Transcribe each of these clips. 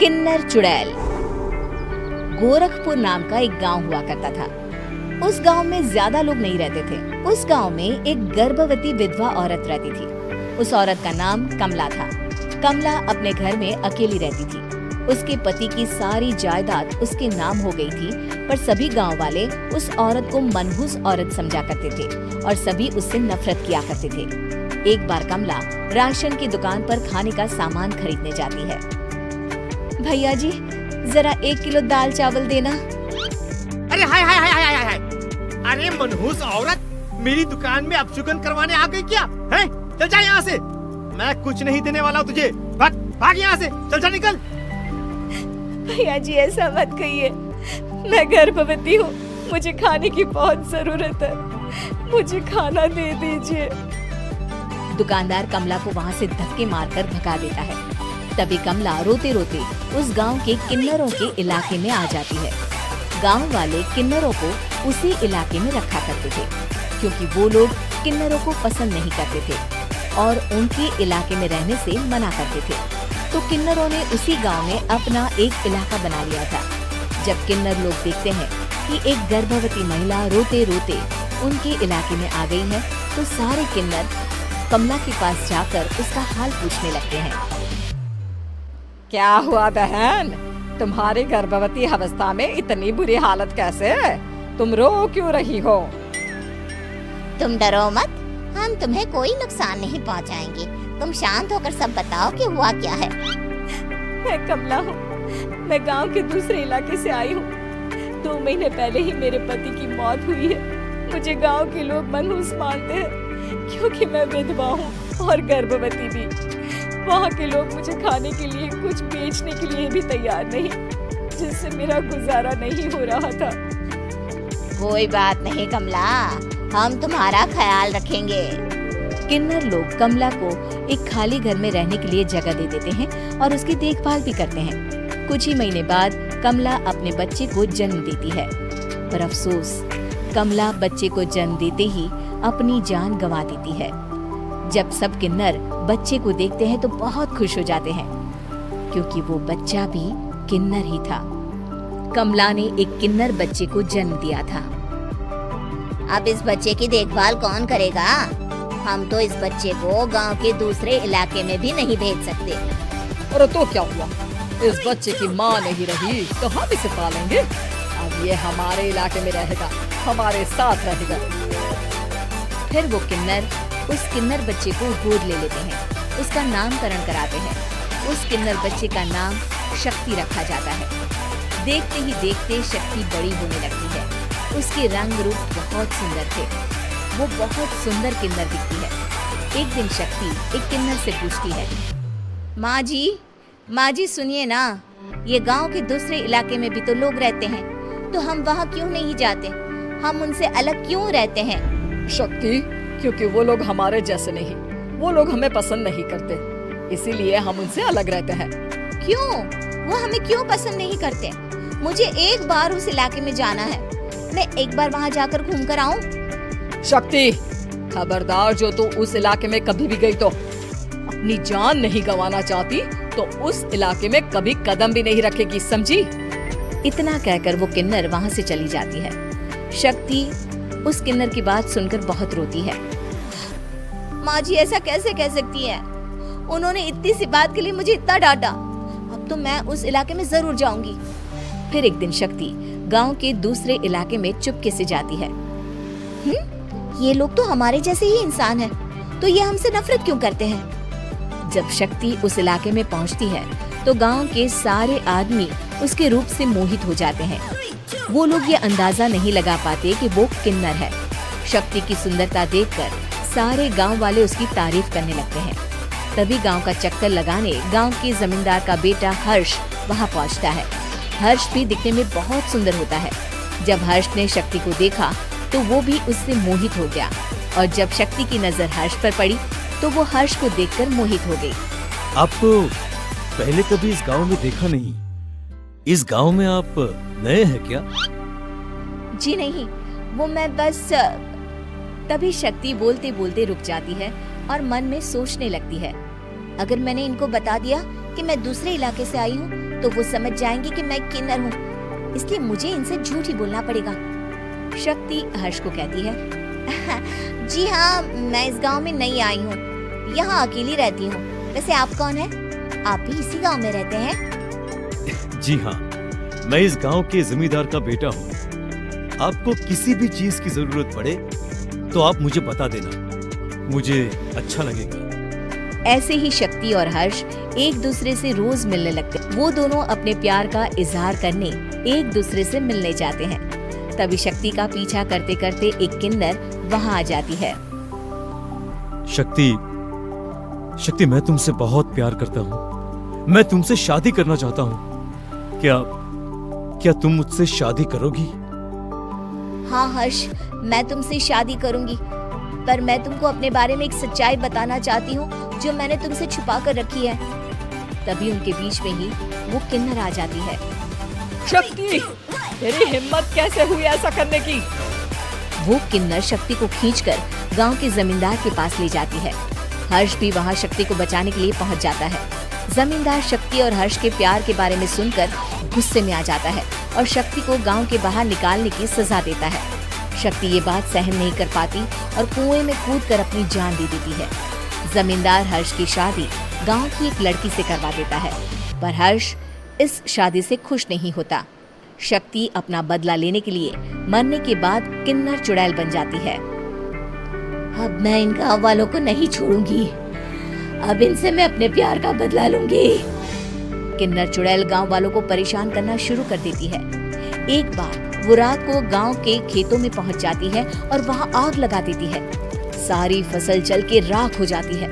किन्नर चुड़ैल। गोरखपुर नाम का एक गांव हुआ करता था। उस गांव में ज्यादा लोग नहीं रहते थे। उस गांव में एक गर्भवती विधवा औरत रहती थी। उस औरत का नाम कमला था। कमला अपने घर में अकेली रहती थी। उसके पति की सारी जायदाद उसके नाम हो गई थी, पर सभी गांव वाले उस औरत को मनहूस औरत समझा करते थे और सभी उससे नफरत किया करते थे। एक बार कमला राशन की दुकान पर खाने का सामान खरीदने जाती है। भैया जी, जरा 1 किलो दाल चावल देना। अरे हाय हाय हाय हाय हाय हाय। अरे मनहूस औरत, मेरी दुकान में अपशुगन करवाने आ गई क्या? हैं? चल जा यहाँ से। मैं कुछ नहीं देने वाला हूँ तुझे। भाग भाग यहाँ से, चल जा निकल। भैया जी, ऐसा मत कहिए। मैं गर्भवती हूँ, मुझे खाने की बहुत जरूरत है। मुझे खाना दे दीजिए। दुकानदार कमला को वहाँ से धक्के मारकर भगा देता है। तभी कमला रोते रोते उस गांव के किन्नरों के इलाके में आ जाती है। गांव वाले किन्नरों को उसी इलाके में रखा करते थे, क्योंकि वो लोग किन्नरों को पसंद नहीं करते थे और उनके इलाके में रहने से मना करते थे। तो किन्नरों ने उसी गांव में अपना एक इलाका बना लिया था। जब किन्नर लोग देखते हैं कि एक गर्भवती महिला रोते रोते उनके इलाके में आ गई है, तो सारे किन्नर कमला के पास जाकर उसका हाल पूछने लगते हैं। क्या हुआ बहन, तुम्हारी गर्भवती अवस्था में इतनी बुरी हालत कैसे है? तुम रो क्यों रही हो? तुम डरो मत, हम तुम्हें कोई नुकसान नहीं पहुंचाएंगे। तुम शांत होकर सब बताओ कि हुआ क्या है। मैं कमला हूँ। मैं गांव के दूसरे इलाके से आई हूँ। 2 महीने पहले ही मेरे पति की मौत हुई है। मुझे गांव के लोग मनहूस मानते हैं, क्योंकि मैं विधवा हूँ और गर्भवती भी। वहाँ के लोग मुझे खाने के लिए कुछ बेचने के लिए भी तैयार नहीं, जिससे मेरा गुजारा नहीं हो रहा था। कोई बात नहीं कमला, हम तुम्हारा ख्याल रखेंगे। किन्नर लोग कमला को एक खाली घर में रहने के लिए जगह दे देते हैं और उसकी देखभाल भी करते हैं। कुछ ही महीने बाद कमला अपने बच्चे को जन्म देती है, पर अफसोस, कमला बच्चे को जन्म देते ही अपनी जान गंवा देती है। जब सब किन्नर बच्चे को देखते हैं तो बहुत खुश हो जाते हैं, क्योंकि वो बच्चा भी किन्नर ही था। कमला ने एक किन्नर बच्चे को जन्म दिया था। अब इस बच्चे की देखभाल कौन करेगा? हम तो इस बच्चे को गांव के दूसरे इलाके में भी नहीं भेज सकते। अरे तो क्या हुआ, इस बच्चे की माँ नहीं रही तो हम इसे पालेंगे। अब ये हमारे इलाके में रहेगा, हमारे साथ रहेगा। फिर वो किन्नर उस किन्नर बच्चे को गोद ले लेते हैं, उसका नामकरण कराते हैं। उस किन्नर बच्चे का नाम शक्ति रखा जाता है। देखते ही देखते शक्ति बड़ी होने लगती है। उसके रंग रूप बहुत सुंदर थे। वो बहुत सुंदर किन्नर दिखती है। एक दिन शक्ति एक किन्नर से पूछती है, माँ जी सुनिए ना, ये गांव के दूसरे इलाके में भी तो लोग रहते हैं, तो हम वहाँ क्यों नहीं जाते? हम उनसे अलग क्यों रहते हैं? शक्ति, क्योंकि वो लोग हमारे जैसे नहीं, वो लोग हमें पसंद नहीं करते, इसीलिए हम उनसे अलग रहते हैं। क्यों? वो हमें क्यों पसंद नहीं करते? मुझे एक बार उस इलाके में जाना है। मैं एक बार वहाँ जाकर घूम कर आऊँ। शक्ति, खबरदार, जो तू उस इलाके में कभी भी गई तो अपनी जान नहीं गंवाना चाहती तो उस इलाके में कभी कदम भी नहीं रखेगी, समझी? इतना कहकर वो किन्नर वहाँ से चली जाती है। शक्ति उस किन्नर की बात सुनकर बहुत रोती है। माँ जी, ऐसा कैसे कह सकती है? उन्होंने इतनी सी बात के लिए मुझे इतना डांटा। अब तो मैं उस इलाके में जरूर जाऊंगी। फिर एक दिन शक्ति गांव के दूसरे इलाके में चुपके से जाती है। ये लोग तो हमारे जैसे ही इंसान हैं, तो ये हमसे नफरत क्यों करते हैं? जब शक्ति उस इलाके में पहुंचती है तो गांव के सारे आदमी उसके रूप से मोहित हो जाते हैं। वो लोग ये अंदाजा नहीं लगा पाते कि वो किन्नर है। शक्ति की सुंदरता देखकर सारे गांव वाले उसकी तारीफ करने लगते हैं। तभी गांव का चक्कर लगाने गांव के जमींदार का बेटा हर्ष वहां पहुंचता है। हर्ष भी दिखने में बहुत सुंदर होता है। जब हर्ष ने शक्ति को देखा तो वो भी उससे मोहित हो गया, और जब शक्ति की नजर हर्ष पर पड़ी तो वो हर्ष को देखकर मोहित हो गई। आपको पहले कभी इस गांव में देखा नहीं। इस गांव में आप नए हैं क्या? जी नहीं, वो मैं बस। तभी शक्ति बोलते बोलते रुक जाती है और मन में सोचने लगती है, अगर मैंने इनको बता दिया कि मैं दूसरे इलाके से आई हूँ तो वो समझ जाएंगे कि मैं किन्नर हूँ, इसलिए मुझे इनसे झूठ ही बोलना पड़ेगा। शक्ति हर्ष को कहती है, जी हाँ, मैं इस गांव में नई आई हूँ, यहाँ अकेली रहती हूँ। वैसे आप कौन है? आप भी इसी गांव में रहते हैं? जी हाँ, मैं इस गांव के जमींदार का बेटा हूँ। आपको किसी भी चीज की जरूरत पड़े तो आप मुझे बता देना, मुझे अच्छा लगेगा। ऐसे ही शक्ति और हर्ष एक दूसरे से रोज मिलने लगते। वो दोनों अपने प्यार का इजहार करने एक दूसरे से मिलने जाते हैं। तभी शक्ति का पीछा करते करते एक किन्नर वहाँ आ जाती है। शक्ति, मैं तुमसे बहुत प्यार करता हूँ। मैं तुमसे शादी करना चाहता हूँ। क्या तुम मुझसे शादी करोगी? हाँ हर्ष, मैं तुमसे शादी करूंगी, पर मैं तुमको अपने बारे में एक सच्चाई बताना चाहती हूँ जो मैंने तुमसे छुपा कर रखी है। तभी उनके बीच में ही वो किन्नर आ जाती है। शक्ति, तेरी हिम्मत कैसे हुई ऐसा करने की? वो किन्नर शक्ति को खींचकर गांव के जमींदार के पास ले जाती है। हर्ष भी वहां शक्ति को बचाने के लिए पहुंच जाता है। जमींदार शक्ति और हर्ष के प्यार के बारे में सुनकर गुस्से में आ जाता है और शक्ति को गांव के बाहर निकालने की सजा देता है। शक्ति ये बात सहन नहीं कर पाती और कुएं में कूदकर अपनी जान दे देती है। जमींदार हर्ष की शादी गांव की एक लड़की से करवा देता है, पर हर्ष इस शादी से खुश नहीं होता। शक्ति अपना बदला लेने के लिए मरने के बाद किन्नर चुड़ैल बन जाती है। अब मैं इन गाँव वालों को नहीं छोड़ूंगी, अब इनसे मैं अपने प्यार का बदला लूंगी। किन्नर चुड़ैल गांव वालों को परेशान करना शुरू कर देती है। एक बार वो रात को गांव के खेतों में पहुंच जाती है और वहां आग लगा देती है। सारी फसल जल के राख हो जाती है।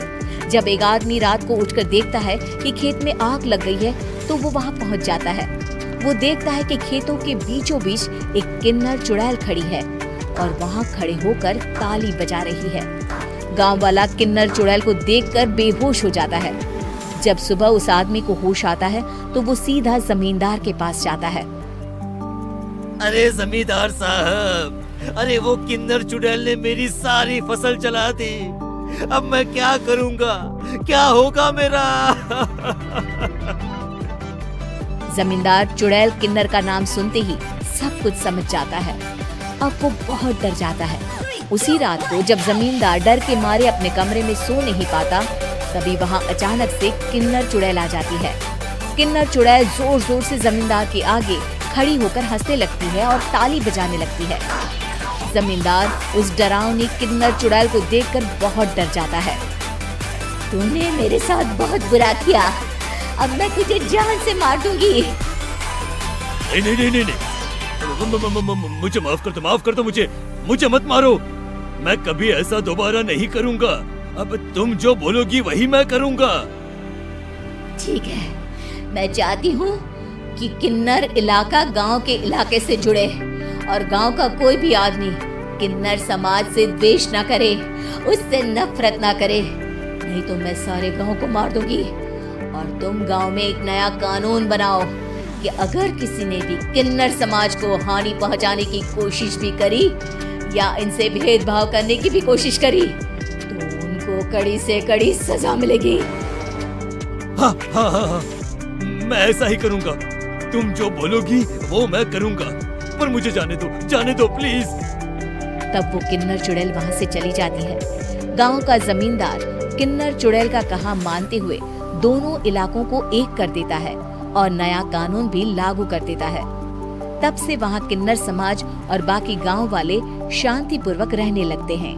जब एक आदमी रात को उठकर देखता है कि खेत में आग लग गई है तो वो वहां पहुंच जाता है। वो देखता है कि खेतों के बीचों बीच एक किन्नर चुड़ैल खड़ी है और वहां खड़े होकर ताली बजा रही है। गांव वाला किन्नर चुड़ैल को देखकर बेहोश हो जाता है। जब सुबह उस आदमी को होश आता है तो वो सीधा जमींदार के पास जाता है। अरे जमींदार साहब, अरे वो किन्नर चुड़ैल ने मेरी सारी फसल जला दी। अब मैं क्या करूंगा? क्या होगा मेरा? जमींदार चुड़ैल किन्नर का नाम सुनते ही सब कुछ समझ जाता है। अब वो बहुत डर जाता है। उसी रात को जब जमींदार डर के मारे अपने कमरे में सो नहीं पाता, तभी वहाँ अचानक से किन्नर चुड़ैल आ जाती है। किन्नर चुड़ैल जोर जोर से जमींदार के आगे खड़ी होकर हंसने लगती है और ताली बजाने लगती है। जमींदार उस डरावनी किन्नर चुड़ैल को देखकर बहुत डर जाता है। तूने मेरे साथ बहुत बुरा किया, अब मैं तुझे जान से मार दूंगी। नहीं, मुझे माफ कर दो, मुझे मत मारो। मैं कभी ऐसा दोबारा नहीं करूंगा। अब तुम जो बोलोगी वही मैं करूंगा। ठीक है, मैं चाहती हूँ कि किन्नर इलाका गांव के इलाके से जुड़े और गांव का कोई भी आदमी किन्नर समाज से द्वेष न करे, उससे नफरत न करे, नहीं तो मैं सारे गांव को मार दूंगी। और तुम गांव में एक नया कानून बनाओ कि अगर किसी ने भी किन्नर समाज को हानि पहुंचाने की कोशिश भी करी या इनसे भेदभाव करने की भी कोशिश करी तो उनको कड़ी से कड़ी सजा मिलेगी। हाँ, मैं ऐसा ही करूंगा। तुम जो बोलोगी वो मैं करूंगा, पर मुझे जाने दो प्लीज। तब वो किन्नर चुड़ैल वहाँ से चली जाती है। गांव का जमींदार किन्नर चुड़ैल का कहा मानते हुए दोनों इलाकों को एक कर देता है और नया कानून भी लागू कर देता है। तब से वहाँ किन्नर समाज और बाकी गांव वाले शांतिपूर्वक रहने लगते हैं।